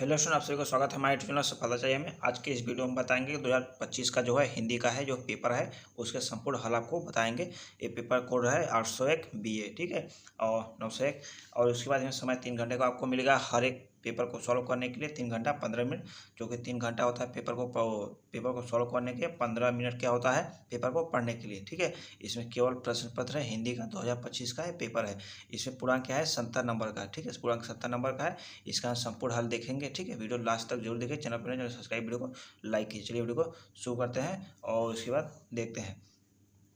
Hello student, आप सभी को स्वागत है हमारे ट्यूटोरियल सफलता चाहिए हमें। आज के इस वीडियो में बताएंगे 2025 का जो है हिंदी का है जो पेपर है उसके संपूर्ण हल आपको बताएंगे। ये पेपर कोड है 801 BA, ठीक है, और 901। और उसके बाद समय 3 घंटे का आपको मिलेगा हर एक पेपर को सॉल्व करने के लिए। 3 घंटा 15 मिनट, जो कि 3 घंटा होता है पेपर को सॉल्व करने के। 15 मिनट क्या होता है पेपर को पढ़ने के लिए, ठीक है। इसमें केवल प्रश्न पत्र है, हिंदी का 2025 का है पेपर है। इसमें पूर्णांक क्या है 70 नंबर का, ठीक है, पूर्णांक 70 नंबर का है। इसका संपूर्ण हल देखेंगे, ठीक है। वीडियो लास्ट तक जरूर देखें, चैनल पर सब्सक्राइब, वीडियो को लाइक कीजिए। चलिए वीडियो को शुरू करते हैं और उसके बाद देखते हैं।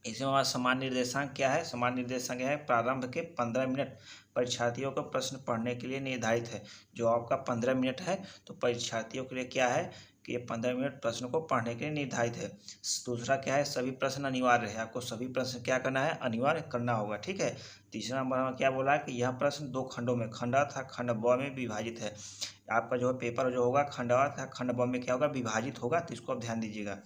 इसमें हमारा समान निर्देशांक क्या है। समान निर्देशांक है प्रारंभ के 15 मिनट परीक्षार्थियों को प्रश्न पढ़ने के लिए निर्धारित है। जो आपका 15 मिनट है तो परीक्षार्थियों के लिए क्या है कि ये 15 मिनट प्रश्न को पढ़ने के लिए निर्धारित है। दूसरा क्या है, सभी प्रश्न अनिवार्य है। आपको सभी प्रश्न क्या करना है, अनिवार्य करना होगा, ठीक है। तीसरा नंबर में क्या बोला है कि यह प्रश्न 2 खंडों में, खंड अ तथा खंड ब में विभाजित है। आपका जो है पेपर जो होगा खंड अ तथा खंड ब में क्या होगा, विभाजित होगा, तो इसको आप ध्यान दीजिएगा,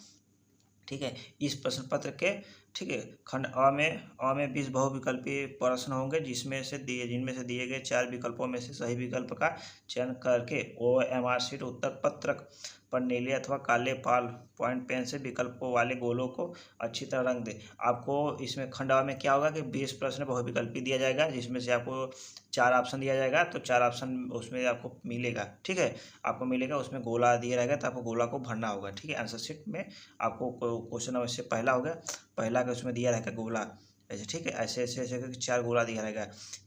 ठीक है। इस प्रश्न पत्र के, ठीक है, खंड अ में 20 बहुविकल्पीय प्रश्न होंगे जिनमें से दिए गए 4 विकल्पों में से सही विकल्प का चयन करके OMR शीट उत्तर पत्रक पर नीले अथवा काले पॉइंट पेन से विकल्पों वाले गोलों को अच्छी तरह रंग दे। आपको इसमें खंड अ में क्या होगा कि 20 प्रश्न बहुविकल्पी दिया जाएगा जिसमें से आपको 4 ऑप्शन दिया जाएगा, तो 4 ऑप्शन उसमें आपको मिलेगा, ठीक है। आपको मिलेगा उसमें गोला दिया रहेगा तो आपको गोला को भरना होगा, ठीक है। आंसर शीट में आपको क्वेश्चन नंबर से पहला होगा, पहला का उसमें दिया रहेगा गोला ऐसे, ठीक है। ऐसे ऐसे ऐसे करके 4 गोला दिया रहेगा।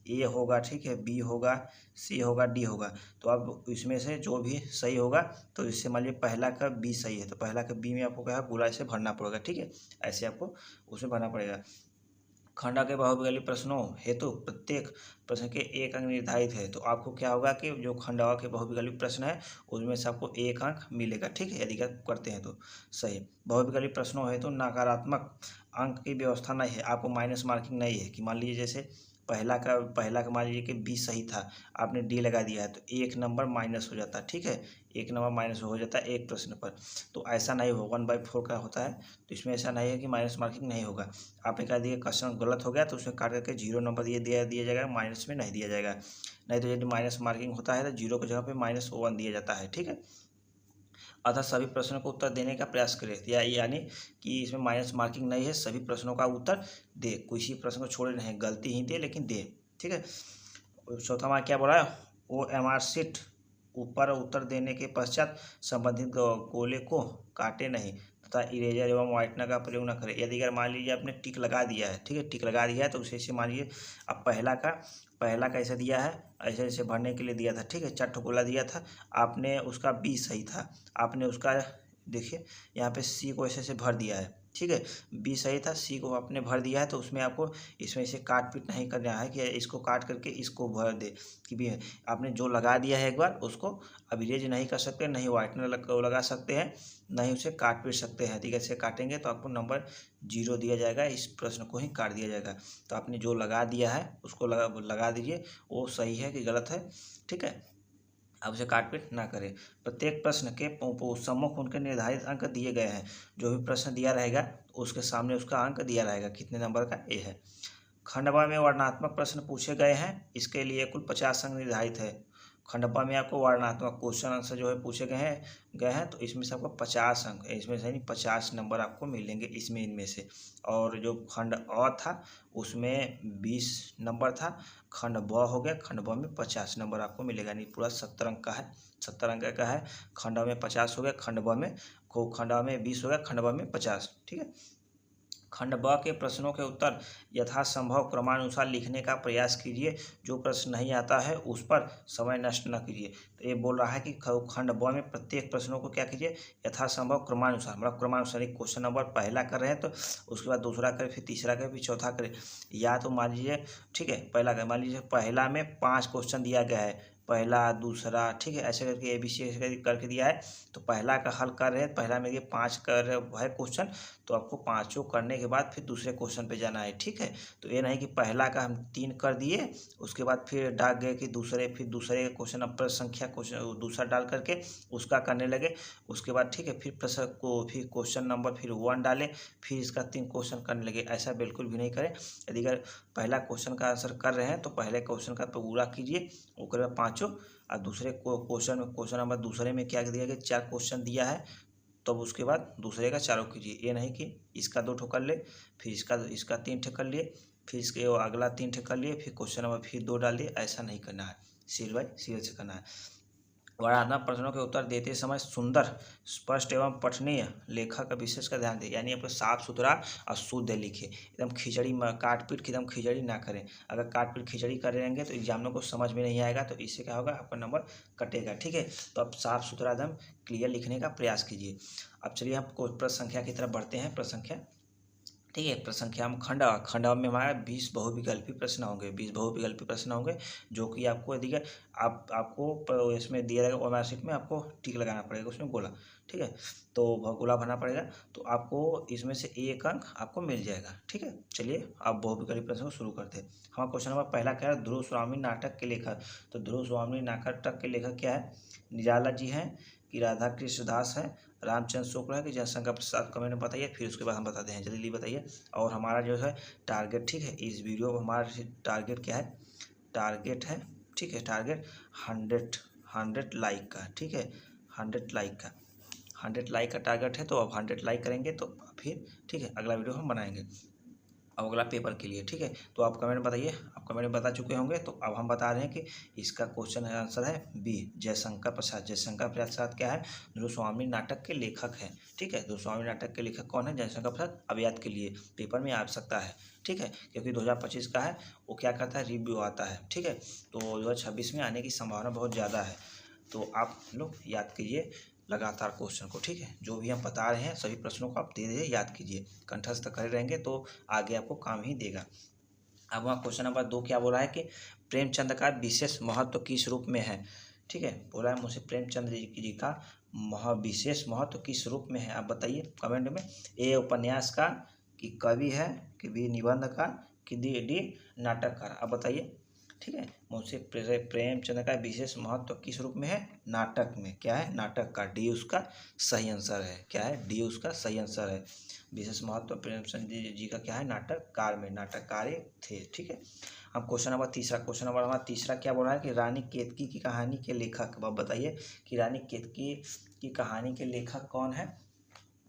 ए होगा, ठीक है, बी होगा, सी होगा, डी होगा। तो अब इसमें से जो भी सही होगा, तो इससे मान लीजिए पहला का बी सही है तो पहला का बी में आपको क्या है गोला ऐसे भरना पड़ेगा, ठीक है। ऐसे आपको उसमें भरना पड़ेगा। खंड के बहुविकल्पी प्रश्नों हेतु प्रत्येक प्रश्न के 1 अंक निर्धारित है। तो आपको क्या होगा कि जो खंड के बहुविकल्पी प्रश्न है उसमें से आपको 1 अंक मिलेगा, ठीक है, यदि आप करते हैं तो सही। बहुविकल्पी प्रश्नों हेतु नकारात्मक अंक की व्यवस्था नहीं है। आपको माइनस मार्किंग नहीं है कि मान लीजिए जैसे पहला का मान लीजिए कि बी सही था, आपने डी लगा दिया है तो 1 नंबर माइनस हो जाता है, ठीक है। 1 नंबर माइनस हो जाता है एक प्रश्न पर। तो ऐसा नहीं हो, 1/4 का होता है, तो इसमें ऐसा नहीं है कि माइनस मार्किंग नहीं होगा। आपने कह दिया क्वेश्चन गलत हो गया तो उसमें काट करके 0 नंबर दिया जाएगा, माइनस में नहीं दिया जाएगा। नहीं तो यदि माइनस मार्किंग होता है तो 0 की जगह पे -1 दिया जाता है, ठीक है। अतः सभी प्रश्नों को उत्तर देने का प्रयास करें, यानी कि इसमें माइनस मार्किंग नहीं है, सभी प्रश्नों का उत्तर दे, किसी प्रश्न को छोड़े नहीं, गलती ही दे लेकिन दे, ठीक है। चौथा हमारा क्या बोला है, OMR शीट ऊपर उत्तर देने के पश्चात संबंधित गोले को काटे नहीं तथा इरेजर एवं व्हाइटनर का प्रयोग न करें। यदि अगर मान लीजिए आपने टिक लगा दिया है, ठीक है, टिक लगा दिया है तो उसे से मान लीजिए अब पहला का ऐसे दिया है, ऐसे ऐसे भरने के लिए दिया था, ठीक है, 4 गोला दिया था। आपने उसका बी सही था, आपने उसका देखिए यहाँ पे सी को ऐसे ऐसे भर दिया है, ठीक है। बी सही था, सी को आपने भर दिया है तो उसमें आपको इसमें से काट पीट नहीं करना है कि इसको काट करके इसको भर दे कि भी आपने जो लगा दिया है एक बार उसको अब इरेज नहीं कर सकते, नहीं व्हाइटनर लगा सकते हैं, नहीं उसे काट पीट सकते हैं। ठीक है, ऐसे काटेंगे तो आपको नंबर 0 दिया जाएगा, इस प्रश्न को ही काट दिया जाएगा। तो आपने जो लगा दिया है उसको लगा दीजिए, वो सही है कि गलत है, ठीक है। अब उसे काटपीट ना करें। प्रत्येक प्रश्न के सम्मुख उनके निर्धारित अंक दिए गए हैं। जो भी प्रश्न दिया रहेगा उसके सामने उसका अंक दिया रहेगा, कितने नंबर का ए है। खंडवा में वर्णनात्मक प्रश्न पूछे गए हैं, इसके लिए कुल 50 अंक निर्धारित है। खंडवा में आपको वर्णनात्मक क्वेश्चन आंसर जो है पूछे गए हैं तो इसमें से आपको 50 अंक, इसमें से नहीं 50 नंबर आपको मिलेंगे इसमें, इनमें से। और जो खंड अ था उसमें 20 नंबर था, खंड ब हो गया, खंड ब में 50 नंबर आपको मिलेगा, यानी पूरा 70 अंक का है, 70 अंक का है। खंड अ में 50 हो गया, खंड ब में 20 हो गया, खंड ब में 50, ठीक है। खंड ब के प्रश्नों के उत्तर यथासंभव क्रमानुसार लिखने का प्रयास कीजिए। जो प्रश्न नहीं आता है उस पर समय नष्ट न कीजिए। तो ये बोल रहा है कि खंड ब में प्रत्येक प्रश्नों को क्या कीजिए, यथासंभव क्रमानुसार, मतलब क्रमानुसार क्वेश्चन नंबर पहला कर रहे हैं तो उसके बाद दूसरा करें, फिर तीसरा करें, फिर चौथा करें। या तो मान लीजिए, ठीक है, पहला करें, मान लीजिए पहला में 5 क्वेश्चन दिया गया है, पहला दूसरा, ठीक है, ऐसे करके ABC करके दिया है। तो पहला का हल कर रहे हैं, पहला में ये 5 कर है क्वेश्चन, तो आपको पाँचों करने के बाद फिर दूसरे क्वेश्चन पे जाना है, ठीक है। तो ये नहीं कि पहला का हम 3 कर दिए उसके बाद फिर डाल गए कि फिर दूसरे क्वेश्चन नंबर संख्या क्वेश्चन दूसरा डाल करके उसका करने लगे। उसके बाद ठीक है फिर प्रश्न को फिर क्वेश्चन नंबर फिर 1 डालें, फिर इसका 3 क्वेश्चन करने लगे, ऐसा बिल्कुल भी नहीं करें। यदि अगर पहला क्वेश्चन का आंसर कर रहे हैं तो पहले क्वेश्चन का पूरा कीजिए, उसके बाद पाँचों और दूसरे क्वेश्चन नंबर दूसरे में क्या दिया गया, 4 क्वेश्चन दिया है, तब उसके बाद दूसरे का चारों कीजिए। ये नहीं कि इसका 2 ठो कर ले, फिर इसका 3 ठो कर लिए, फिर इसके अगला 3 ठो कर लिए, फिर क्वेश्चन नंबर फिर 2 डाल दिए। ऐसा नहीं करना है, सीरियल बाय सीरियल से करना है। वर्णनात्मक प्रश्नों के उत्तर देते समय सुंदर, स्पष्ट एवं पठनीय लेखक का विशेष का ध्यान दें। यानी आपको साफ सुथरा और शुद्ध लिखे, एकदम खिचड़ी काट पीट के एकदम खिचड़ी ना करें। अगर काट पीट खिचड़ी करेंगे तो एग्जामिनर को समझ में नहीं आएगा, तो इससे क्या होगा, आपका नंबर कटेगा। ठीक है, तो आप साफ सुथरा एकदम क्लियर लिखने का प्रयास कीजिए। अब चलिए हम प्रश्न संख्या की तरफ बढ़ते हैं। प्रश्न संख्या, ठीक है, प्रश्न संख्या हम खंड में हमारा 20 बहुविकल्पी प्रश्न होंगे, 20 बहुविकल्पी प्रश्न होंगे, जो कि आपको यदि आपको इसमें दिया जाएगा ओएमआर शीट में, आपको टिक लगाना पड़ेगा उसमें गोला। ठीक है, तो गोला भरना पड़ेगा, तो आपको इसमें से 1 अंक आपको मिल जाएगा। ठीक है, चलिए आप बहुविकल्पी प्रश्न को शुरू करते हैं। हमारा क्वेश्चन नंबर पहला क्या है, ध्रुव स्वामी नाटक के लेखक। तो ध्रुव स्वामी नाटक के लेखक क्या है, निराला जी हैं कि राधा कृष्ण दास है, रामचंद्र शुक्ल है कि जयशंकर प्रसाद। कमेंट में बताइए, फिर उसके बाद हम बताते हैं, जल्दी बताइए। और हमारा जो है टारगेट, ठीक है, इस वीडियो में हमारा टारगेट क्या है, टारगेट है, ठीक है, टारगेट 100 लाइक का। ठीक है, 100 लाइक का, 100 लाइक का टारगेट है। तो अब 100 लाइक करेंगे तो फिर ठीक है अगला वीडियो हम बनाएंगे, अब अगला पेपर के लिए। ठीक है, तो आप कमेंट बताइए, आप कमेंट में बता चुके होंगे। तो अब हम बता रहे हैं कि इसका क्वेश्चन आंसर है बी, जयशंकर प्रसाद। जयशंकर प्रसाद क्या है, ध्रुव स्वामी नाटक के लेखक हैं। ठीक है, ध्रुव स्वामी नाटक के लेखक कौन है, जयशंकर प्रसाद। अब याद के लिए पेपर में आ सकता है। ठीक है, क्योंकि 2025 का है, वो क्या करता है, रिव्यू आता है। ठीक है, तो 2026 में आने की संभावना बहुत ज़्यादा है, तो आप लोग याद कीजिए लगातार क्वेश्चन को। ठीक है, जो भी हम बता रहे हैं सभी प्रश्नों को आप धीरे धीरे याद कीजिए, कंठस्थ करे रहेंगे तो आगे आपको काम ही देगा। अब वहाँ क्वेश्चन नंबर 2 क्या बोला है कि प्रेमचंद का विशेष महत्व किस रूप में है। ठीक है, बोला है मुझसे प्रेमचंद जी का विशेष महत्व किस रूप में है, आप बताइए कमेंट में। ए उपन्यास का, कि कवि है, कि बी निबंध का, कि डी नाटककार, आप बताइए। ठीक है, मुझसे प्रेमचंद का विशेष महत्व किस रूप में है, नाटक में। क्या है, नाटक का, डी उसका सही आंसर है। क्या है, डी उसका सही आंसर है। विशेष महत्व प्रेमचंद जी का क्या है, नाटककार में, नाटककार थे। ठीक है, अब क्वेश्चन नंबर हमारा तीसरा क्या बोल रहा है कि रानी केतकी की कहानी के लेखक। अब बताइए कि रानी केतकी की कहानी के लेखक कौन है।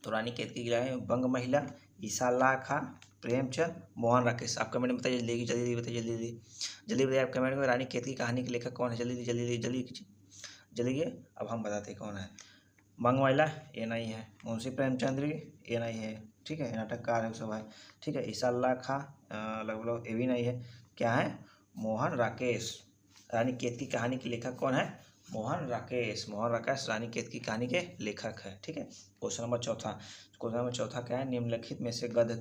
तो रानी केतकी की बंग महिला, ईसा खां, प्रेमचंद, मोहन राकेश। आप कमेंट में बताइए, जल्दी बताइए, जल्दी बताइए आप कमेंट में, रानी केतकी कहानी के लेखक कौन है, जल्दी कीजिए। अब हम बताते हैं कौन है। बंग महिला ये नहीं है, मुंशी प्रेमचंद ये नहीं है। ठीक है, नाटककार है सब है। ठीक है, ईसा खां लगभग ये भी नहीं है। क्या है, मोहन राकेश। रानी केतकी कहानी के लेखक कौन है, मोहन राकेश रानी केतकी कहानी के लेखक है। ठीक है, क्वेश्चन नंबर चौथा क्या है, निम्नलिखित में से गद्य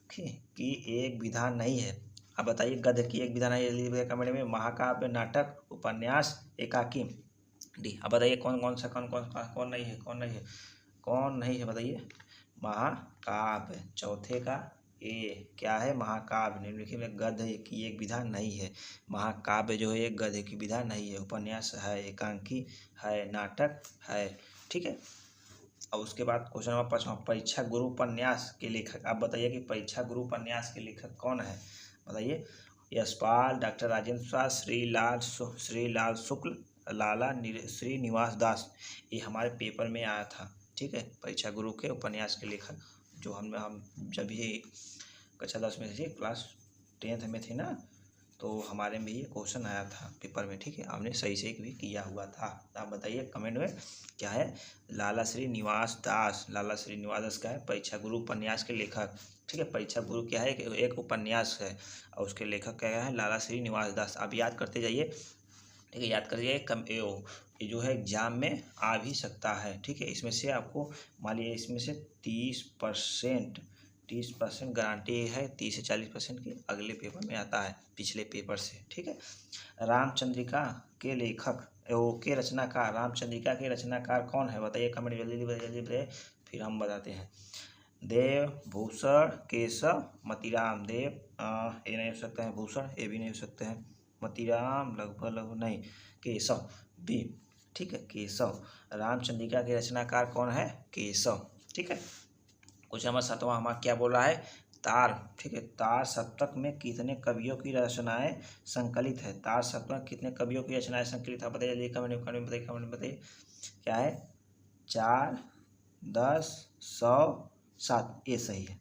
की एक विधा नहीं है। अब बताइए, गद्य की एक विधा नहीं है, जल्दी कमेंट में। महाकाव्य, नाटक, उपन्यास, एकाकी, डी। अब बताइए कौन नहीं है बताइए। महाकाव्य, चौथे का ए क्या है, महाकाव्य। निम्नलिखित में गद्य की एक विधा नहीं है। महाकाव्य जो है गद्य की विधा नहीं है। उपन्यास है, एकांकी है, नाटक है। ठीक है, और उसके बाद क्वेश्चन नंबर 5, परीक्षा गुरु उपन्यास के लेखक। आप बताइए कि परीक्षा गुरु उपन्यास के लेखक कौन है, बताइए। यशपाल, डॉक्टर राजेंद्र प्रसाद, श्रीलाल शुक्ल, श्रीनिवास दास। ये हमारे पेपर में आया था। ठीक है, परीक्षा गुरु के उपन्यास के लेखक, जो हम जब भी कक्षा 10 में थे, क्लास 10th में थे ना, तो हमारे में ये क्वेश्चन आया था पेपर में। ठीक है, हमने सही से भी किया हुआ था। आप बताइए कमेंट में क्या है, लाला श्रीनिवास दास क्या है, परीक्षा गुरु उपन्यास के लेखक। ठीक है, परीक्षा गुरु क्या है, एक उपन्यास है, और उसके लेखक क्या है, लाला श्रीनिवास दास। आप याद करते जाइए। ठीक है, याद करिए, ये जो है एग्जाम में आ भी सकता है। ठीक है, इसमें से आपको मान लीजिए इसमें से 30% गारंटी है, 30 से 40% की अगले पेपर में आता है, पिछले पेपर से। ठीक है, रामचंद्रिका के लेखक के रचनाकार, रामचंद्रिका के रचनाकार कौन है, बताइए कमेंट, जल्दी बताइए, फिर हम बताते हैं। देव, भूषण, केशव, मतीराम। देव ये नहीं हो सकते हैं, भूषण ये भी नहीं हो सकते हैं, मतीराम लगभग नहीं, केशव बी। ठीक है, केशव। रामचंद्रिका के रचनाकार कौन है, केशव। ठीक है, क्वेश्चन नंबर 7वां हमारा क्या बोल रहा है, तार, ठीक है, तार सप्तक में कितने कवियों की रचनाएं संकलित है? तार सप्तक में कितने कवियों की रचनाएं संकलित है? बताइए, कमेंट में बताइए, कमेंट में बताइए। क्या है? 4, 10, 100, 7, ये सही है।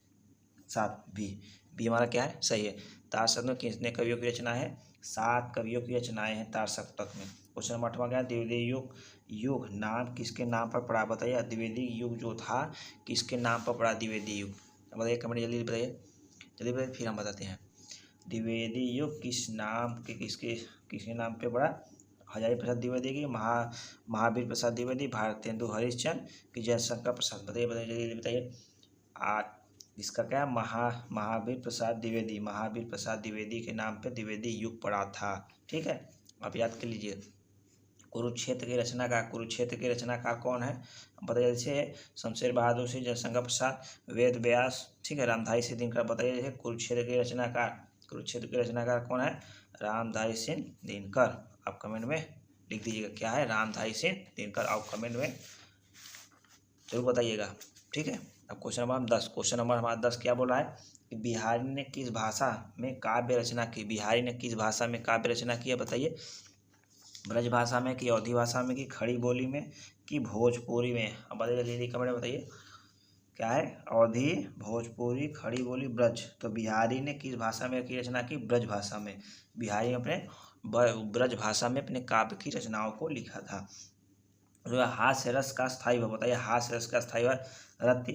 7 बी हमारा क्या है? सही है। तार सप्तक में कितने कवियों की रचना है? 7 कवियों की रचनाएं हैं तार सप्तक में। क्वेश्चन नंबर 8 क्या है? द्विवेदी युग नाम किसके नाम पर पड़ा? बताइए, द्विवेदी युग जो था किसके नाम पर पड़ा? द्विवेदी युग बताइए, कमेंट जल्दी बताइए, जल्दी बताइए, फिर हम बताते हैं। द्विवेदी युग किस नाम के किसके नाम पे पड़ा? हजारी प्रसाद द्विवेदी की, महावीर प्रसाद द्विवेदी, भारतेंदु हरिश्चंद्र की, जयशंकर प्रसाद? बताइए बताइए, जल्दी बताइए। इसका क्या है? महावीर प्रसाद द्विवेदी के नाम पे द्विवेदी युग पड़ा था। ठीक है, आप याद कर लीजिए। कुरुक्षेत्र के रचनाकार कौन है? बताइए, जैसे शमशेर बहादुर सिंह, जयशंकर प्रसाद, वेद व्यास, ठीक है, रामधारी सिंह दिनकर। बताइए, जैसे कुरुक्षेत्र के रचनाकार कौन है? रामधारी सिंह दिनकर। आप कमेंट में लिख दीजिएगा, क्या है? रामधारी सिंह दिनकर। आप कमेंट में जरूर बताइएगा। ठीक है, अब क्वेश्चन नंबर हमारा 10 क्या बोला है कि बिहारी ने किस भाषा में काव्य रचना की? है? बताइए, ब्रज भाषा में कि अवधी भाषा में कि खड़ी बोली में कि भोजपुरी में? अब बताइए, जल्दी कमेंट में बताइए, क्या है? अवधी, भोजपुरी, खड़ी बोली, ब्रज। तो बिहारी ने किस भाषा में की रचना की? ब्रज भाषा में। बिहारी अपने ब्रज भाषा में अपने काव्य की रचनाओं को लिखा था। जो हास्य रस का स्थायी भाव? बताइए, हास्य रस का स्थायी भाव? रति,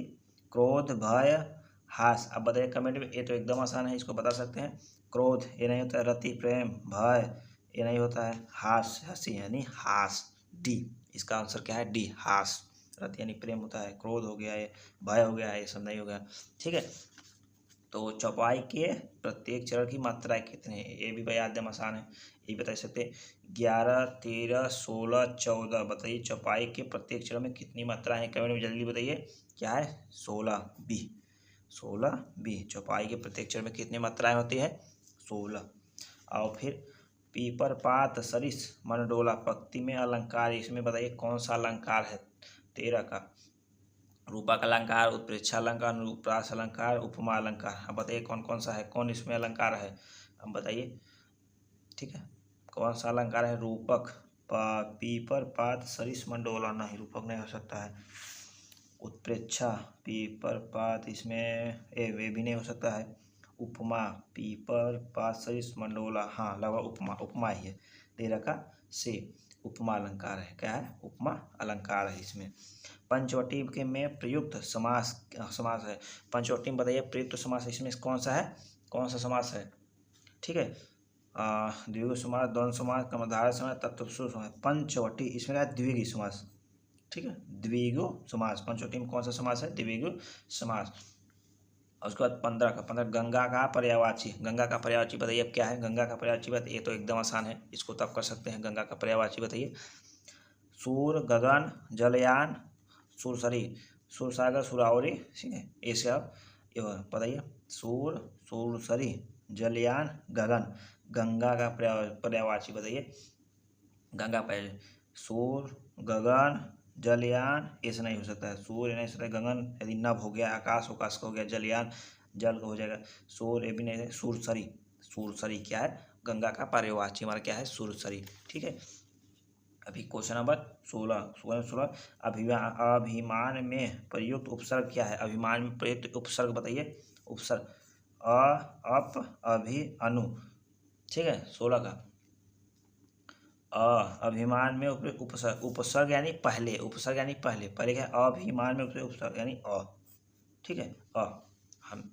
क्रोध, भय, हास। अब बताइए कमेंट में। ये तो एकदम आसान है, इसको बता सकते हैं। क्रोध ये नहीं होता है, रति प्रेम, भय ये नहीं होता है, हास हंसी यानी हास, डी। इसका आंसर क्या है? डी, हास। रति यानी प्रेम होता है, क्रोध हो गया है, भय हो गया है, ये सब नहीं हो गया। ठीक है, तो चौपाई के प्रत्येक चरण की मात्राएं कितनी है? ये भी याद आसान है, ये बता सकते। 11, 13, 16, 14। बताइए, चौपाई के प्रत्येक चरण में कितनी मात्राएं हैं? कमेंट में जल्दी बताइए, क्या है? 16 बी। 16 बी। चौपाई के प्रत्येक चरण में कितनी मात्राएं होती है? 16। और फिर पीपर, पात, सरिस, मनडोला, पंक्ति में अलंकार, इसमें बताइए कौन सा अलंकार है? 13 का। रूपक अलंकार, उत्प्रेक्षा अलंकार, अनुप्रास अलंकार, उपमा अलंकार। अब बताइए कौन कौन सा है, कौन इसमें अलंकार है? अब बताइए, ठीक है, कौन सा अलंकार है? रूपक, पीपर, पात, सरिस, मंडोला। नहीं, रूपक नहीं हो सकता है। उत्प्रेक्षा, पीपर, पात, इसमें वे भी नहीं हो सकता है। उपमा, पीपर, पात, सरिस, मंडोला। हाँ, लगभग उपमा ही है। 13 का से उपमा अलंकार है। क्या है? उपमा अलंकार है इसमें। पंचवटी के में प्रयुक्त समास है। पंचवटी में बताइए प्रयुक्त समास इसमें कौन सा है? कौन सा समास है? ठीक है, द्विगु समास, द्वंद्व समास, कर्मधारय समास, तत्पुरुष समास। पंचवटी इसमें क्या है? द्विगु समास। ठीक है, द्विगु समास। पंचवटी में कौन सा समास है? द्विगु समास। और उसके बाद 15 गंगा का पर्यायवाची। बताइए अब क्या है गंगा का पर्यायवाची? बात ये तो एकदम आसान है, इसको तो आप कर सकते हैं। गंगा का पर्यायवाची बताइए। सूर, गगन, जलयान, सुरसरी, सुरसागर, सुरावरी। ठीक है, ऐसे आप ये बताइए। सूर, सुरसरी, जलयान, गगन। गंगा का पर्यायवाची बताइए। गंगा पर्याय, सूर, गगन, जलयान, ऐसे नहीं हो सकता है। सूर्य नहीं हो सकता है, गगन यदि नभ हो गया, आकाश का हो गया, जलयान जल का हो जाएगा, सूर्य भी नहीं है। सुरसरी क्या है? गंगा का पर्यायवाची हमारा क्या है? सुरसरी। ठीक है, अभी क्वेश्चन नंबर 16। अभिमान में प्रयुक्त उपसर्ग क्या है? अभिमान में प्रयुक्त उपसर्ग बताइए। उपसर्ग अप, अभि, अनु। ठीक है, 16 का अभिमान में उपसर्ग यानी पहले। पहले क्या है? अभिमान में उपसर्ग यानी ठीक है, हम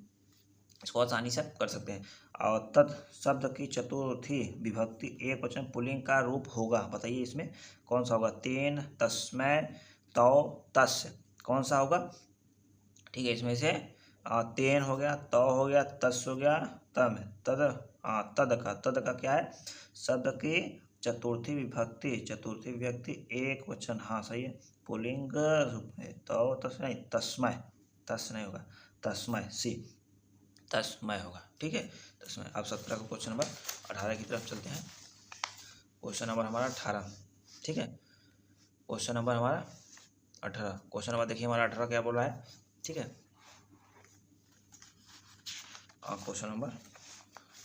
इसको आसानी से कर सकते हैं। और तत् शब्द की चतुर्थी विभक्ति एक वचन पुल्लिंग का रूप होगा। बताइए इसमें कौन सा होगा? तेन, तस्मै, तौ, तस्य। कौन सा होगा? ठीक है, इसमें से तेन हो गया, तौ हो गया, तस्य हो गया, तम है, तद का क्या है? शब्द की चतुर्थी विभक्ति एक वचन। हाँ सही है, पुल्लिंग रूप में। तौ, तस्य नहीं, तस्य नहीं होगा, तस्मै, सी, तस्मै होगा। ठीक है, तस्मै। अब 17 का क्वेश्चन नंबर 18 की तरफ चलते हैं। क्वेश्चन नंबर हमारा 18। ठीक है, क्वेश्चन नंबर हमारा 18। क्वेश्चन नंबर देखिए हमारा 18 क्या बोल रहा है? ठीक है, क्वेश्चन नंबर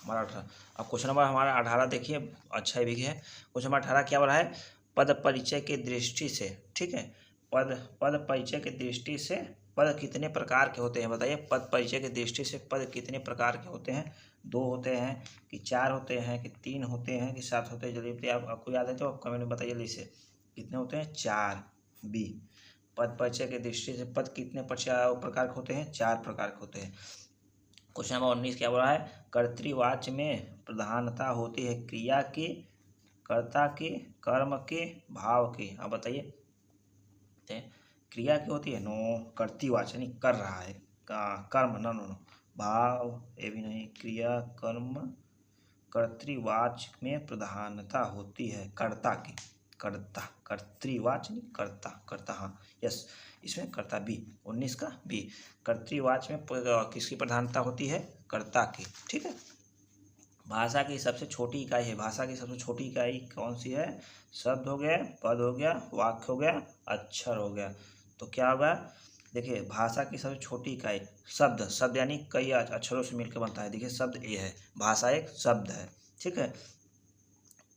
हमारा 18। अब क्वेश्चन नंबर हमारा 18 देखिए, अच्छा ही भी है। क्वेश्चन नंबर 18 क्या बोला है? पद परिचय की दृष्टि से, ठीक है, पद परिचय की दृष्टि से पद कितने प्रकार के होते हैं? बताइए, पद परिचय की दृष्टि से पद कितने प्रकार के होते हैं? 2 होते हैं कि 4 होते हैं कि 3 होते हैं कि 7 होते हैं? जल्दी बताइए, आपको याद है तो आप कमेंट में बताइए जल्दी से। कितने होते हैं? 4। बी, पद परिचय की दृष्टि से पद कितने प्रकार के होते हैं? 4 प्रकार के होते हैं। क्वेश्चन नंबर 19 क्या बोला है? कर्तृवाच्य में प्रधानता होती है क्रिया की, कर्ता की, कर्म के, भाव की। अब बताइए, क्रिया की होती है? नो, कर्तृवाच्य नहीं, कर रहा है कर्म, नो नो नो, भाव ये भी नहीं, क्रिया कर्म कर्तृवाच्य में प्रधानता होती है कर्ता की, कर्ता, कर्तृवाच्य नहीं कर्ता, कर्ता, हाँ यस, इसमें कर्ता बी, 19 का बी, कर्तृवाच्य में किसकी प्रधानता होती है? कर्ता की, ठीक है। भाषा की सबसे छोटी इकाई है, भाषा की सबसे छोटी इकाई कौन सी है? शब्द हो गया, पद हो गया, वाक्य हो गया, अक्षर हो गया। तो क्या होगा? देखिए, भाषा की सबसे छोटी इकाई शब्द, शब्द यानी कई अक्षरों से मिलकर बनता है। देखिए, शब्द ये है, भाषा एक शब्द है, ठीक है।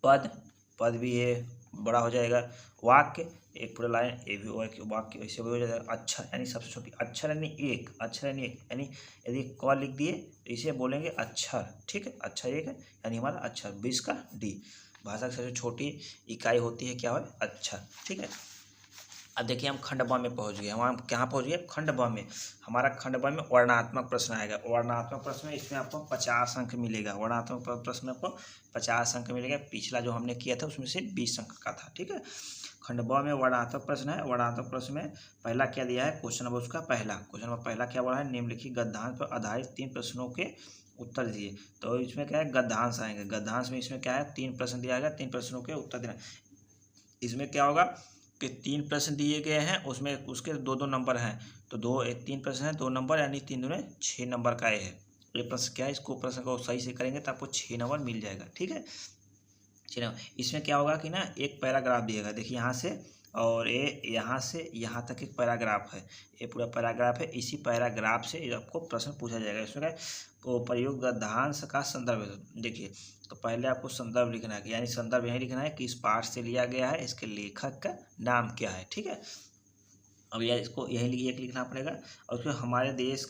पद, पद भी ये बड़ा हो जाएगा। वाक्य एक पूरा लाइन, ये भी वाक्य ऐसे भी हो जाएगा। अक्षर यानी सबसे छोटी, अक्षर यानी एक, अक्षर यानी एक, यानी यदि क लिख दिए तो इसे बोलेंगे अक्षर, ठीक है, अक्षर एक है यानी हमारा अक्षर। 20 का डी, भाषा की सबसे छोटी इकाई होती है क्या है? अक्षर, ठीक है। अब देखिए, हम खंड ब में पहुंच गए। हम कहाँ पहुंच गए? खंड ब में। हमारा खंड ब में वर्णनात्मक प्रश्न आएगा। वर्णनात्मक प्रश्न में इसमें आपको 50 अंक मिलेगा। वर्णनात्मक प्रश्न में आपको 50 अंक मिलेगा। पिछला जो हमने किया था उसमें से 20 अंक का था, ठीक है। खंड ब में वर्णनात्मक प्रश्न है। वर्णनात्मक प्रश्न में पहला क्या दिया है? क्वेश्चन नंबर उसका पहला, क्वेश्चन नंबर पहला क्या बोला है? निम्नलिखित गद्यांश पर आधारित 3 प्रश्नों के उत्तर दिए। तो इसमें क्या है? गद्यांश आएंगे। गद्यांश में इसमें क्या है? 3 प्रश्न दिया गया, 3 प्रश्नों के उत्तर देना। इसमें क्या होगा कि 3 प्रश्न दिए गए हैं, उसमें उसके 2-2 नंबर हैं। तो 3 प्रश्न है, 2 नंबर, यानी 3 दूने 6 नंबर का ये है। ये प्रश्न क्या है? इसको प्रश्न को सही से करेंगे तो आपको 6 नंबर मिल जाएगा, ठीक है। 6 नंबर। इसमें क्या होगा कि ना, एक पैराग्राफ दिएगा। देखिए, यहाँ से और ये यहाँ से यहाँ तक एक पैराग्राफ है। ये पूरा पैराग्राफ है। इसी पैराग्राफ से आपको प्रश्न पूछा जाएगा। इसमें क्या है? तो प्रयुक्त गद्यांश का संदर्भ है। देखिए, तो पहले आपको संदर्भ लिखना है, यानी संदर्भ यही लिखना है कि इस पाठ से लिया गया है, इसके लेखक का नाम क्या है, ठीक है। अब यार इसको यही एक लिखना पड़ेगा। और उसमें हमारे देश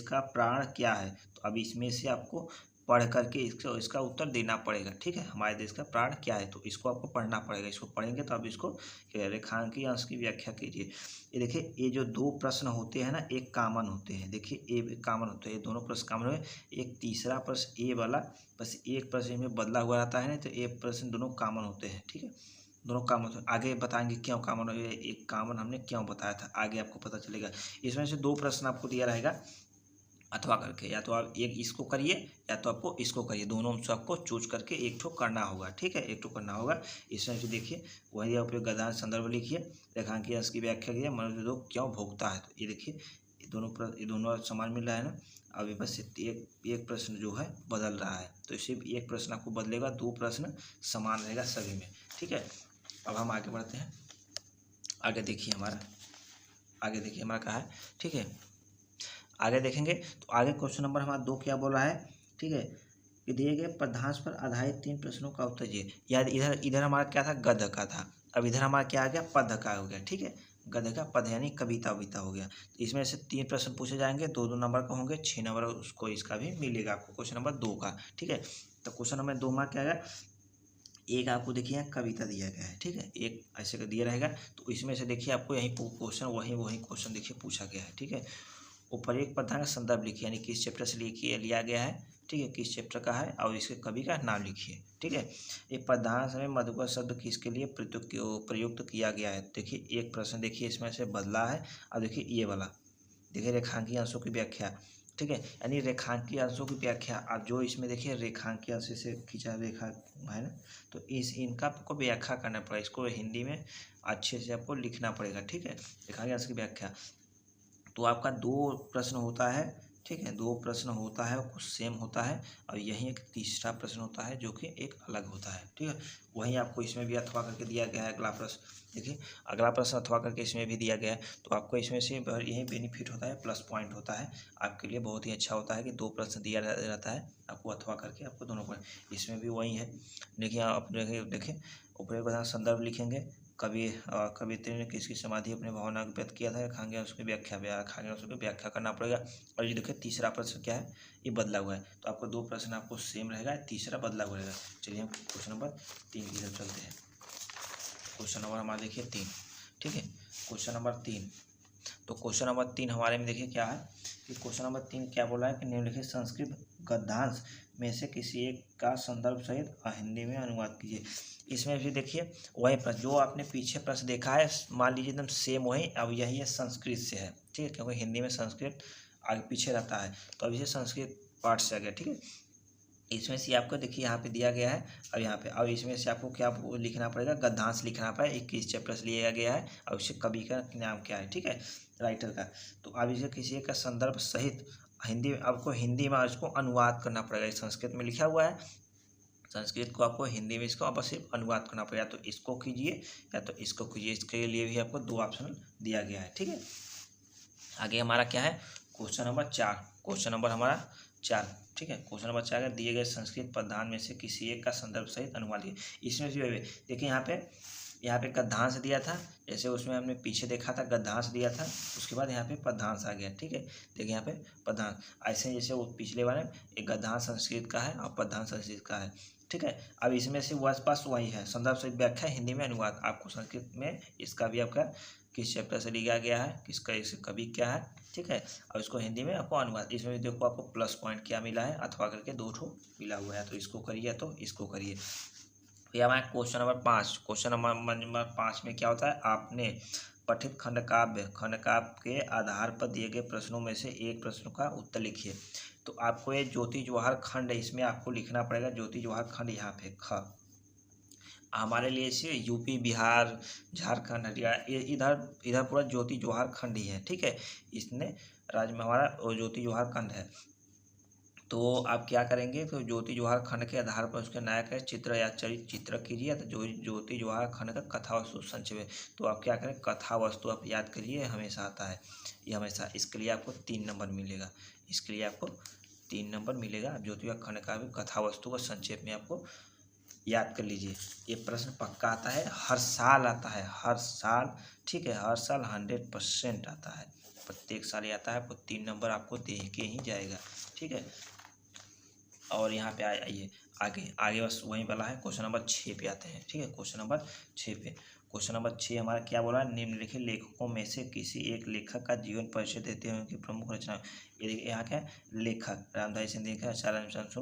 का प्राण क्या है? तो अब इसमें से आपको पढ़ करके इसका उत्तर देना पड़ेगा, ठीक है। हमारे देश का प्राण क्या है, तो इसको आपको पढ़ना पड़ेगा। इसको पढ़ेंगे तो अब इसको रेखांकीय अंश की व्याख्या कीजिए। ये देखिए, ये जो 2 प्रश्न होते हैं ना, एक कॉमन होते हैं। देखिए, ये कॉमन होते हैं, ये दोनों प्रश्न कॉमन हुए। एक तीसरा प्रश्न ए वाला, बस एक प्रश्न में बदला हुआ रहता है ना, तो ये प्रश्न दोनों कॉमन होते हैं, ठीक है। दोनों कॉमन होते हैं। आगे बताएंगे क्यों कॉमन हो, एक कॉमन हमने क्यों बताया था, आगे आपको पता चलेगा। इसमें से 2 प्रश्न आपको दिया रहेगा अथवा करके, या तो आप एक इसको करिए या तो आपको इसको करिए, दोनों से आपको चूज करके एक ठो करना होगा, ठीक है, एक ठो करना होगा। इसमें से देखिए, वही आप गद्यांश संदर्भ लिखिए, रेखांकीय अंश की व्याख्या कीजिए, मनुष्य दुख क्यों भोगता है। तो ये देखिए, ये दोनों समान मिल रहा है ना। अभी बस एक प्रश्न जो है बदल रहा है, तो सिर्फ एक प्रश्न आपको बदलेगा, 2 प्रश्न समान रहेगा सभी में, ठीक है। अब हम आगे बढ़ते हैं। आगे देखिए हमारा क्या है, ठीक है। आगे देखेंगे तो आगे क्वेश्चन नंबर हमारा 2 क्या बोल रहा है, ठीक है, कि दिए गए पदांश पर आधारित 3 प्रश्नों का उत्तर दिए। याद इधर हमारा क्या था? गद्य का था। अब इधर हमारा क्या आ गया? पद का हो गया, ठीक है। गद्य का पद यानी कविता विता हो गया। तो इसमें से 3 प्रश्न पूछे जाएंगे, 2-2 नंबर का होंगे, 6 नंबर उसको इसका भी मिलेगा आपको, क्वेश्चन नंबर 2 का, ठीक है। तो क्वेश्चन नंबर 2 में क्या है? एक आपको देखिए कविता दिया गया है, ठीक है, एक ऐसे का दिया रहेगा। तो इसमें से देखिए आपको यही क्वेश्चन वही क्वेश्चन देखिए पूछा गया है, ठीक है। ऊपर एक पदार्थ का संदर्भ लिखिए, यानी किस चैप्टर से लिया गया है, ठीक है, किस चैप्टर का है, और इसके कवि का नाम लिखिए, ठीक है। एक पदार्थ में मधुकर शब्द किसके लिए प्रयुक्त किया गया है। देखिए, एक प्रश्न देखिए इसमें से बदला है। अब देखिए ये वाला, देखिए रेखांकीय अंशों की व्याख्या, ठीक है, यानी रेखांकीय अंशों की व्याख्या। आप जो इसमें देखिए रेखांकीय अंश से खींचा रेखा है ना, तो इनका आपको व्याख्या करना पड़ेगा। इसको हिंदी में अच्छे से आपको लिखना पड़ेगा, ठीक है, रेखांकीय अंश की व्याख्या। तो आपका 2 प्रश्न होता है, ठीक है, 2 प्रश्न होता है कुछ सेम होता है और यहीं एक तीसरा प्रश्न होता है जो कि एक अलग होता है। ठीक है, वहीं आपको इसमें भी अथवा करके दिया गया है अगला प्रश्न। देखिए अगला प्रश्न अथवा करके इसमें भी दिया गया है, तो आपको इसमें से यही बेनिफिट होता है, प्लस पॉइंट होता है आपके लिए, बहुत ही अच्छा होता है कि 2 प्रश्न दिया रहता है आपको अथवा करके, आपको दोनों पॉइंट। इसमें भी वही है। देखिए आप देखिए ऊपर एक संदर्भ लिखेंगे, कवित्री ने किसकी समाधि अपने भावना को व्यक्त किया था, लिखाएंगे उसकी व्याख्या, लिखाएंगे उसकी व्याख्या करना पड़ेगा। और ये देखिए तीसरा प्रश्न क्या है, ये बदला हुआ है, तो आपको 2 प्रश्न आपको सेम रहेगा, तीसरा बदला हुआ रहेगा। चलिए हम क्वेश्चन नंबर 3 की तरफ चलते हैं। क्वेश्चन नंबर हमारा देखिए 3। ठीक है, क्वेश्चन नंबर 3, तो क्वेश्चन नंबर 3 हमारे में देखिए क्या है कि क्वेश्चन नंबर 3 क्या बोला है कि निम्नलिखित संस्कृत गद्यांश में से किसी एक का संदर्भ सहित हिंदी में अनुवाद कीजिए। इसमें भी देखिए वही प्रश्न जो आपने पीछे प्रश्न देखा है, मान लीजिए एकदम सेम वही, अब यही है संस्कृत से है। ठीक है, क्योंकि हिंदी में संस्कृत आगे पीछे रहता है, तो अब ये संस्कृत पार्ट से आ गया। ठीक है, इसमें से आपको देखिए यहाँ पे दिया गया है, और यहाँ पे अब इसमें से आपको क्या लिखना पड़ेगा, गद्यांश लिखना पड़ेगा। 21 चैप्टर से लिया गया है और उससे कवि का नाम क्या है, ठीक है, राइटर का। तो अब इसे किसी का संदर्भ सहित हिंदी में, आपको हिंदी में इसको अनुवाद करना पड़ेगा। संस्कृत में लिखा हुआ है, संस्कृत को आपको हिंदी में इसको आपस सिर्फ अनुवाद करना पड़ेगा, तो इसको कीजिए या तो इसको कीजिए। इसके लिए भी आपको 2 ऑप्शन दिया गया है। ठीक है, आगे हमारा क्या है, क्वेश्चन नंबर 4। क्वेश्चन नंबर हमारा 4। ठीक है, क्वेश्चन नंबर 4 का दिए गए संस्कृत पदनाम में से किसी एक का संदर्भ सहित अनुवाद कीजिए। इसमें भी देखिए यहाँ पे गद्यांश दिया था, जैसे उसमें हमने पीछे देखा था गद्यांश दिया था, उसके बाद यहाँ पे पद्यांश आ गया। ठीक है, देखिए यहाँ पे पद्यांश, ऐसे जैसे वो पिछले बार एक गद्यांश संस्कृत का है और पद्यांश संस्कृत का है। ठीक है, अब इसमें से पास वही है, संदर्भ सहित व्याख्या हिंदी में अनुवाद। आपको संस्कृत में इसका भी आपका किस चैप्टर से लिया गया है, किसका इस कवि क्या है। ठीक है, और इसको हिंदी में आपको अनुवाद, इसमें भी देखो आपको प्लस पॉइंट क्या मिला है, अथवा करके 2 ठो मिला हुआ है, तो इसको करिए तो इसको करिए। फिर हमारा क्वेश्चन नंबर 5। क्वेश्चन नंबर 5 में क्या होता है, आपने पठित खंडकाव्य के आधार पर दिए गए प्रश्नों में से एक प्रश्न का उत्तर लिखिए। तो आपको ये ज्योति जवाहर खंड, इसमें आपको लिखना पड़ेगा ज्योति जवाहर खंड, यहाँ पे ख हमारे लिए इसे यूपी, बिहार, झारखंड, हरियाणा, ये इधर पूरा ज्योति जवाहर खंड ही है। ठीक है, इसने राज्य में हमारा ज्योति जवाहर खंड है। तो आप क्या करेंगे, तो ज्योति जवाहर खंड के आधार पर उसके नायक है चित्र या चरित्र चित्र कीजिए। तो ज्योति जवाहर खंड का कथा वस्तु संक्षेप है, तो आप क्या करें, कथा वस्तु आप याद करिए, हमेशा आता है ये हमेशा। इसके लिए आपको 3 नंबर मिलेगा, इसके लिए आपको 3 नंबर मिलेगा। ज्योति जवाहर खंड का भी कथा वस्तु का संक्षेप में आपको याद कर लीजिए। ये प्रश्न पक्का आता है, हर साल आता है, हर साल। ठीक है, हर साल 100% आता है, प्रत्येक साल ये आता है। आपको 3 नंबर आपको दे के ही जाएगा। ठीक है, और यहाँ पे आइए आगे बस वहीं वाला है। क्वेश्चन नंबर 6 पे आते हैं। ठीक है, क्वेश्चन नंबर 6 पे, क्वेश्चन नंबर 6 हमारा क्या बोला, निम्नलिखित लेखकों में से किसी एक लेखक का जीवन परिचय देते हुए उनकी प्रमुख रचना। ये देखिए यहाँ क्या है, लेखक रामधारी सिंह दिनकर,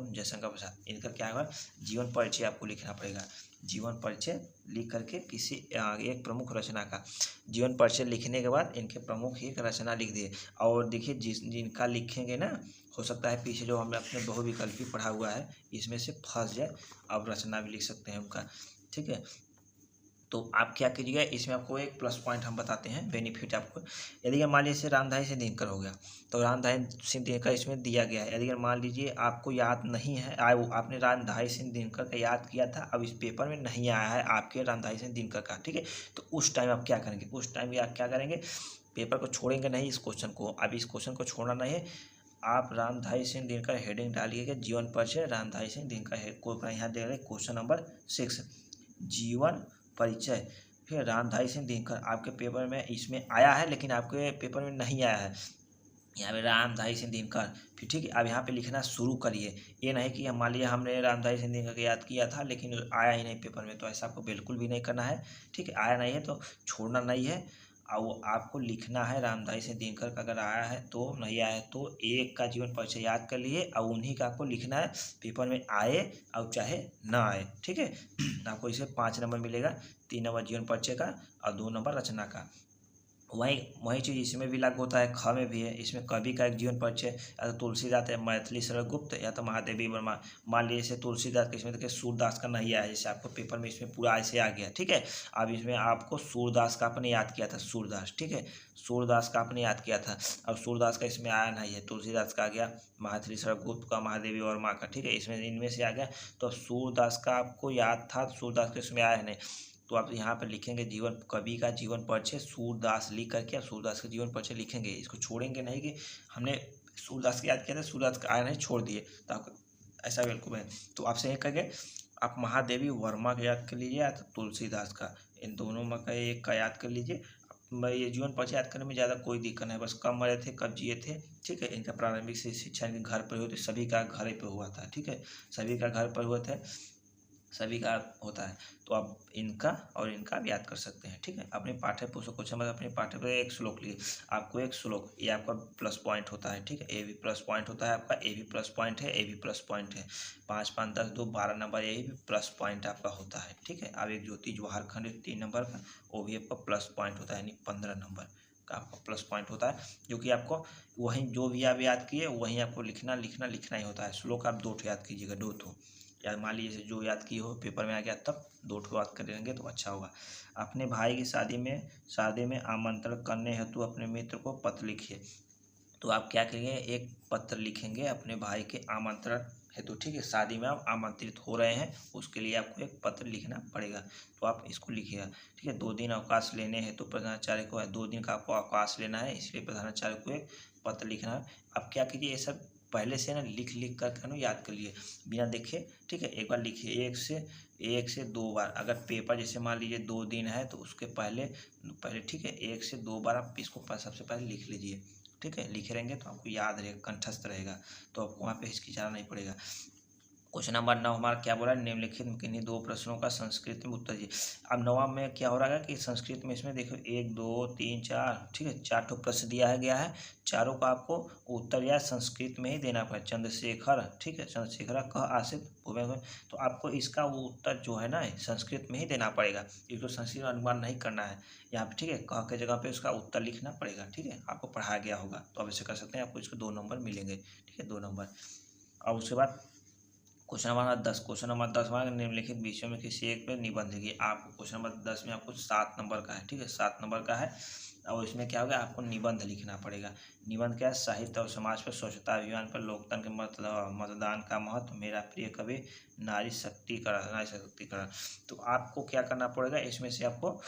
जयशंकर प्रसाद, इनका क्या होगा, जीवन परिचय आपको लिखना पड़ेगा। जीवन परिचय लिख करके किसी एक प्रमुख रचना का जीवन परिचय लिखने के बाद इनके प्रमुख एक रचना लिख दिए। और देखिए जिनका लिखेंगे ना, हो सकता है पीछे जो हमने अपने बहुविकल्पी पढ़ा हुआ है इसमें से फंस जाए, अब रचना भी लिख सकते हैं उनका। ठीक है, तो आप क्या कीजिएगा, इसमें आपको एक प्लस पॉइंट हम बताते हैं, बेनिफिट आपको। यदि मान लीजिए रामधारी सिंह दिनकर हो गया, तो रामधारी सिंह दिनकर इसमें दिया गया है। यदि मान लीजिए आपको याद नहीं है, आपने रामधारी सिंह दिनकर का याद किया था, अब इस पेपर में नहीं आया है आपके रामधारी सिंह दिनकर का। ठीक है, तो उस टाइम आप क्या करेंगे, उस टाइम भी आप क्या करेंगे, पेपर को छोड़ेंगे नहीं, इस क्वेश्चन को, अब इस क्वेश्चन को छोड़ना नहीं है। आप रामधारी सिंह दिनकर हेडिंग डालिएगा, जीवन परिचय रामधारी सिंह दिनकर को यहाँ दे रहे क्वेश्चन नंबर 6 जीवन परिचय। फिर रामधारी सिंह दिनकर आपके पेपर में इसमें आया है, लेकिन आपके पेपर में नहीं आया है, यहाँ पे रामधारी सिंह दिनकर। फिर ठीक है, अब यहाँ पे लिखना शुरू करिए। ये नहीं कि मान लिया हमने रामधारी सिंह दिनकर को याद किया था लेकिन आया ही नहीं पेपर में, तो ऐसा आपको बिल्कुल भी नहीं करना है। ठीक है, आया नहीं है तो छोड़ना नहीं है, और वो आपको लिखना है रामधारी सिंह दिनकर का, अगर आया है तो, नहीं आया है तो एक का जीवन परिचय याद कर लिए और उन्हीं का आपको लिखना है, पेपर में आए और चाहे ना आए। ठीक है आपको इसे 5 नंबर मिलेगा, 3 नंबर जीवन परिचय का और 2 नंबर रचना का। वही वही चीज़ इसमें भी लागू होता है, ख में भी है। इसमें कवि का एक जीवन परिचय, या तो तुलसीदास या मैथिली शरण गुप्त या तो महादेवी वर्मा। मान लीजिए जैसे तुलसीदास के इसमें देखिए सूरदास का नहीं आया, जैसे आपको पेपर में इसमें पूरा ऐसे आ गया, ठीक है। अब इसमें आपको सूरदास का आपने याद किया था, सूरदास, ठीक है, सूरदास का आपने याद किया था। अब सूरदास का इसमें आया नहीं है, तुलसीदास का आ गया, मैथिली शरण गुप्त का, महादेवी वर्मा का, ठीक है, इसमें इनमें से आ गया। तो सूरदास का आपको याद था, सूरदास का इसमें आया नहीं, तो आप यहाँ पर लिखेंगे जीवन, कवि का जीवन परिचय सूरदास लिख करके आप सूरदास का जीवन परिचय लिखेंगे। इसको छोड़ेंगे नहीं कि हमने सूरदास को याद किया था, सूरदास का आया नहीं, छोड़ दिए, तो आप ऐसा बिल्कुल है। तो आपसे एक करेंगे, आप महादेवी वर्मा का याद कर लीजिए या तो तुलसीदास का, इन दोनों में का एक का याद कर लीजिए। मैं ये जीवन परिचय याद करने में ज़्यादा कोई दिक्कत नहीं, बस कब मरे थे, कब जिए थे, ठीक है। इनका प्रारंभिक शिक्षा इनके घर पर हुई थी, सभी का घर पर हुआ था, ठीक है, सभी का घर पर हुआ था, सभी का होता है। तो आप इनका और इनका भी याद कर सकते हैं, ठीक है। अपने पाठ्य पुस्तक क्वेश्चन में अपने पाठ्य पर एक श्लोक लिए, आपको एक श्लोक, ये आपका प्लस पॉइंट होता है, ठीक है, ए भी प्लस पॉइंट होता है आपका, ए भी प्लस पॉइंट है, ए भी प्लस पॉइंट है, 5 5 10 2 12 नंबर, यही भी प्लस पॉइंट आपका होता है, ठीक है। अब एक ज्योति जवाहर खंड 3 नंबर का, वो भी आपका प्लस पॉइंट होता है, यानी 15 नंबर का आपका प्लस पॉइंट होता है, जो कि आपको वहीं जो भी आप याद किए वहीं आपको लिखना लिखना लिखना ही होता है। श्लोक आप 2 याद कीजिएगा, 2 या मान लीजिए जो याद किए हो पेपर में आ गया तब 2 याद कर लेंगे तो अच्छा होगा। अपने भाई की शादी में आमंत्रण करने हेतु अपने मित्र को पत्र लिखिए। तो आप क्या करेंगे, एक पत्र लिखेंगे अपने भाई के आमंत्रण हेतु, ठीक है, शादी में आप आमंत्रित हो रहे हैं, उसके लिए आपको एक पत्र लिखना पड़ेगा, तो आप इसको लिखिएगा, ठीक है। 2 दिन अवकाश लेने हेतु प्रधानाचार्य को 2 दिन का आपको अवकाश लेना है, इसलिए प्रधानाचार्य को एक पत्र लिखना है। अब क्या कीजिए, ये सब पहले से ना लिख कर याद कर लिए बिना देखे, ठीक है। एक बार लिखिए, एक से 2 बार, अगर पेपर जैसे मान लीजिए 2 दिन है तो उसके पहले ठीक है, 1 से 2 बार आप इसको सबसे पहले लिख लीजिए, ठीक है। लिखे रहेंगे तो आपको याद रहेगा, कंठस्थ रहेगा, तो आपको वहाँ पे हिचकिचाना नहीं पड़ेगा। क्वेश्चन नंबर 9 हमारा क्या बोला है, निम्नलिखित में किन्हीं 2 प्रश्नों का संस्कृत में उत्तर दीजिए। अब 9वां में क्या हो रहा है कि संस्कृत में इसमें देखो 1 2 3 4, ठीक है, 4 प्रश्न दिया है गया है, चारों का आपको उत्तर या संस्कृत में ही देना पड़ेगा। चंद्रशेखर, ठीक है, चंद्रशेखर कह आसित भूमि, तो आपको इसका वो उत्तर जो है ना संस्कृत में ही देना पड़ेगा, इसको संस्कृत में अनुमान नहीं करना है यहाँ पे, ठीक है। कह के जगह पे उसका उत्तर लिखना पड़ेगा, ठीक है, आपको पढ़ाया गया होगा तो आप ऐसे कर सकते हैं, आपको इसको 2 नंबर मिलेंगे, ठीक है, 2 नंबर। और उसके बाद क्वेश्चन नंबर 10, क्वेश्चन नंबर 10 हमारा निम्नलिखित विषयों में किसी एक पे निबंध लिखिए। आपको क्वेश्चन नंबर 10 में आपको 7 नंबर का है, ठीक है, 7 नंबर का है, और इसमें क्या होगा, आपको निबंध लिखना पड़ेगा। निबंध क्या है, साहित्य और समाज पर, स्वच्छता अभियान पर, लोकतंत्र के मतदान का महत्व, मेरा प्रिय कवि, नारी शक्तिकरण। तो आपको क्या करना पड़ेगा, इसमें से आपको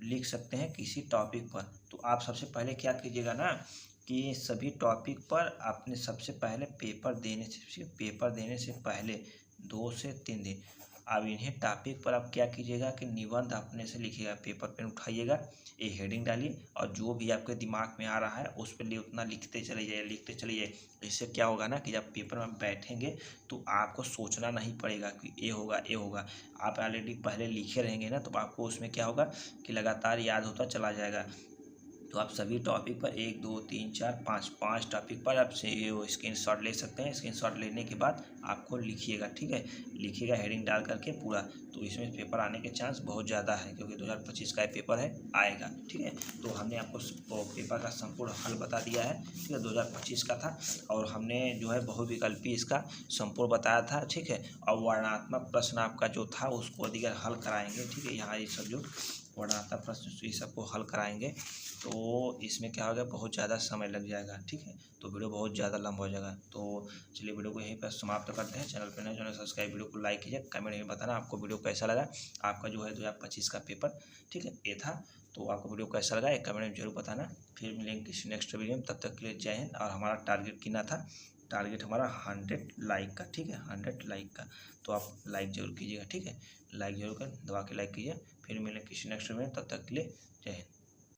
लिख सकते हैं किसी टॉपिक पर। तो आप सबसे पहले क्या कीजिएगा ना कि सभी टॉपिक पर आपने सबसे पहले पेपर देने से पहले 2 से 3 दिन अब इन्हें टॉपिक पर आप क्या कीजिएगा कि निबंध अपने से लिखिएगा, पेपर पेन उठाइएगा, ये हेडिंग डालिए और जो भी आपके दिमाग में आ रहा है उस पर उतना लिखते चले जाइए। इससे क्या होगा ना कि जब पेपर में बैठेंगे तो आपको सोचना नहीं पड़ेगा कि ये होगा। आप ऑलरेडी पहले लिखे रहेंगे ना, तो आपको उसमें क्या होगा कि लगातार याद होता चला जाएगा। तो आप सभी टॉपिक पर 1 2 3 4 5 टॉपिक पर आप स्क्रीनशॉट ले सकते हैं। स्क्रीनशॉट लेने के बाद आपको लिखिएगा, ठीक है, लिखिएगा हेडिंग डाल करके पूरा। तो इसमें पेपर आने के चांस बहुत ज़्यादा है क्योंकि 2025 का पेपर है, आएगा, ठीक है। तो हमने आपको पेपर का संपूर्ण हल बता दिया है, ठीक है, 2025 का था, और हमने जो है बहुविकल्पी इसका संपूर्ण बताया था, ठीक है। और वर्णनात्मक प्रश्न आपका जो था उसको अधिक हल कराएंगे, ठीक है। यहाँ ये सब जो वर्णनात्मक प्रश्न ये सबको हल कराएंगे, तो इसमें क्या होगा, बहुत ज़्यादा समय लग जाएगा, ठीक है, तो वीडियो बहुत ज़्यादा लंबा हो जाएगा। तो चलिए वीडियो को यहीं पर समाप्त करते हैं। चैनल पर नए जो है सब्सक्राइब, वीडियो को लाइक कीजिए, कमेंट में बताना आपको वीडियो कैसा लगा। आपका जो है 2025 का पेपर, ठीक है, ये था, तो आपको वीडियो कैसा लगा एक कमेंट में जरूर बताना। फिर मिलेंगे किसी नेक्स्ट वीडियो में, तब तक के लिए जय हिंद। और हमारा टारगेट कितना था, टारगेट हमारा 100 लाइक का, ठीक है, 100 लाइक का, तो आप लाइक जरूर कीजिएगा, ठीक है, लाइक जरूर कर दबा के लाइक कीजिए। फिर मिलेंगे किसी नेक्स्ट वीडियो में, तब तक के लिए जय हिंद।